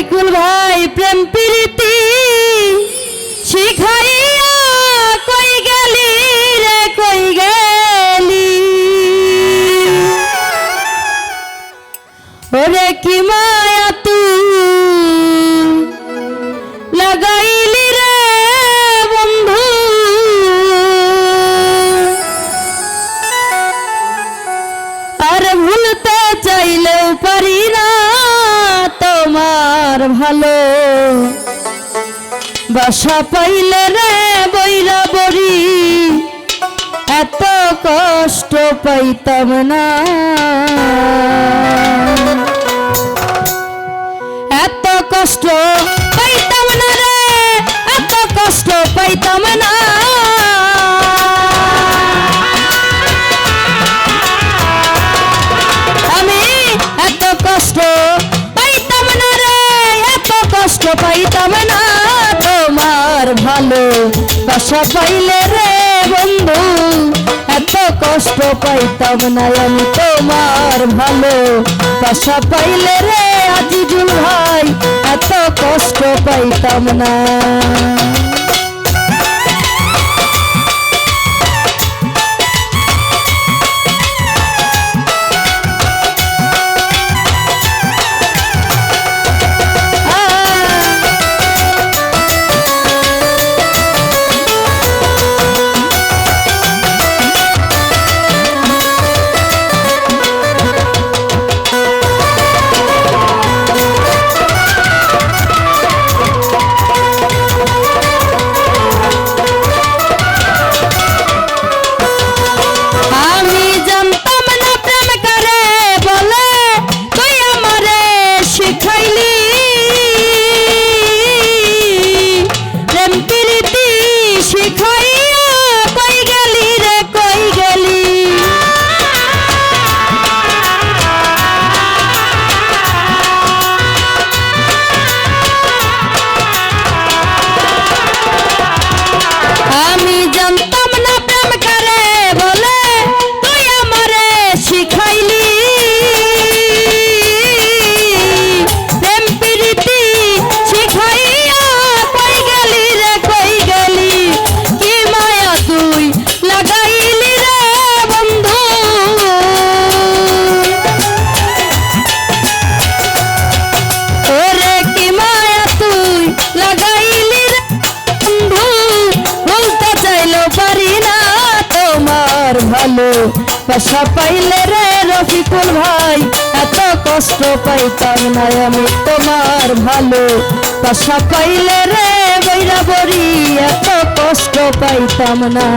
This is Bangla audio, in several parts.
রফিকুল ভাই প্রেম প্রীতি শিখাইয়া কই গেলি রে কই গেলি ওরে কি মায়া তুই লাগাইলি রে বন্ধু আর ভুলতে চাইলেও পারি না তোমার ভালো বাসা পাইলে রে বইরা বড়ি এত কষ্ট পাইতাম না এত কষ্ট পাইতাম না রে এত কষ্ট পাইতাম না আমি এত কষ্ট পাইতাম না রে এত কষ্ট পাইতাম না তোমার ভালো বাসা পাইলে রে বন্ধু এত কষ্ট পাইতাম না আমি তোমার ভালো বাসা পাইলে রে আজিজুল ভাই এত কষ্ট পাইতাম না ভালো বাসা পাইলে রে রফিকুল ভাই এত কষ্ট পাইতাম না আমি তোমার ভালো বাসা পাইলে রে বইরা বড়ি এত কষ্ট পাইতাম না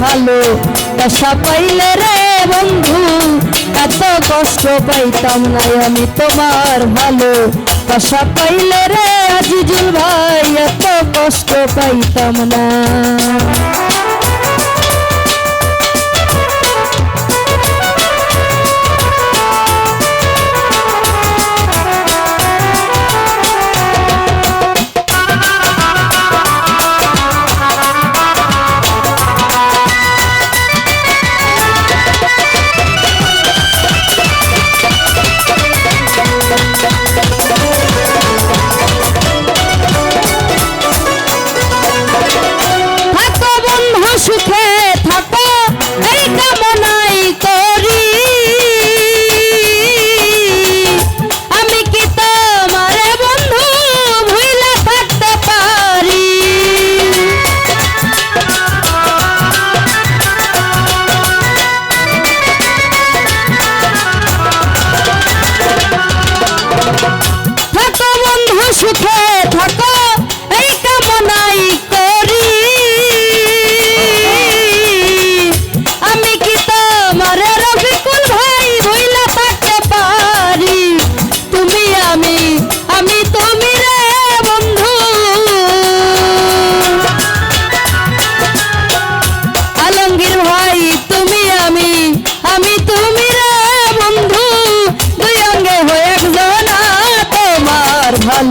ভালো বাসা পাইলে রে বন্ধু এত কষ্ট পাইতাম না আমি তোমার ভালো বাসা পাইলে রে আজিজুল ভাই এত কষ্ট পাইতাম না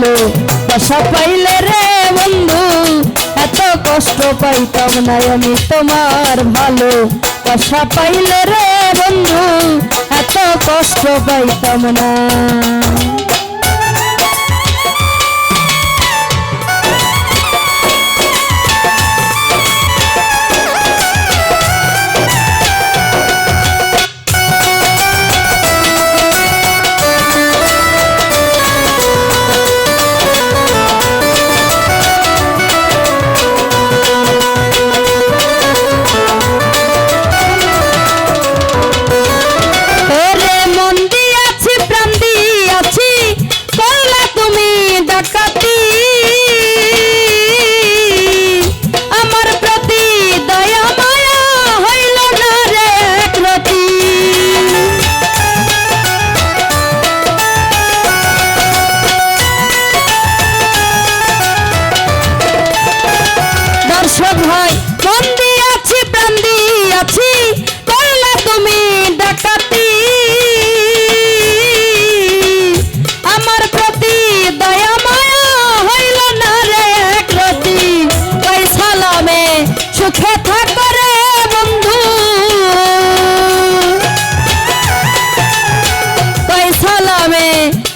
ভালো বাসা পাইলে রে বন্ধু এত কষ্ট পাইতাম না আমি তোমার ভালো বাসা পাইলে রে বন্ধু এত কষ্ট পাইতাম না।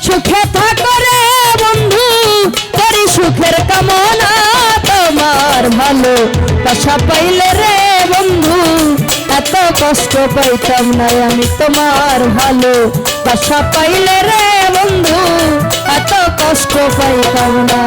সুখে থাকো রে বন্ধু করি সুখের কামনা তোমার ভালো বাসা পাইলে রে বন্ধু এত কষ্ট পাইতাম না আমি তোমার ভালো বাসা পাইলে রে বন্ধু এত কষ্ট পাইতাম না।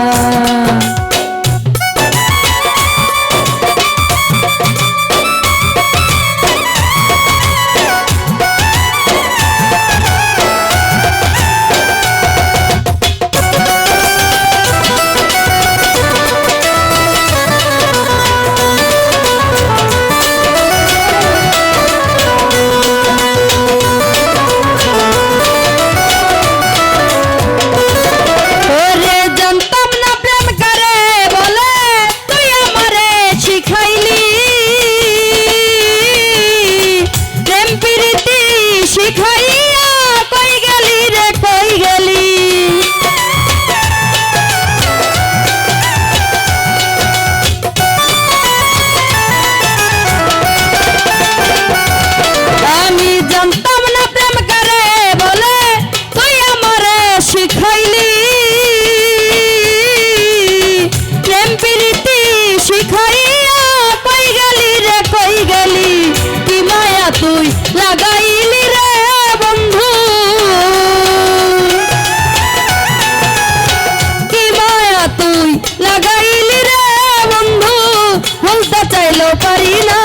পারি না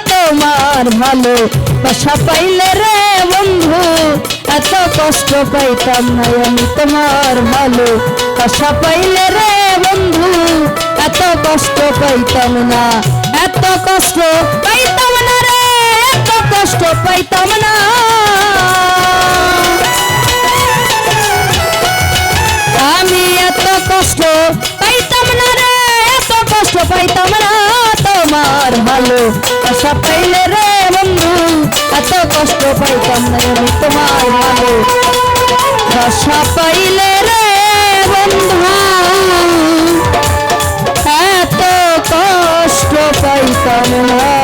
তোমার ভালো বাসা পাইলে রে বন্ধু এত কষ্ট পাইতাম না আমি তোমার ভালো বাসা পাইলে রে বন্ধু এত কষ্ট পাইতাম না এত কষ্ট পাইতাম না রে এত কষ্ট পাইতাম না আমি এত কষ্ট পাইতাম না রে এত কষ্ট পাইতাম না তোমার ভালো বাসা পাইলে রে বন্ধু এত কষ্ট পাইতাম না আমি তোমার ভালো বাসা পাইলে রে বন্ধু এত কষ্ট পাইতাম না।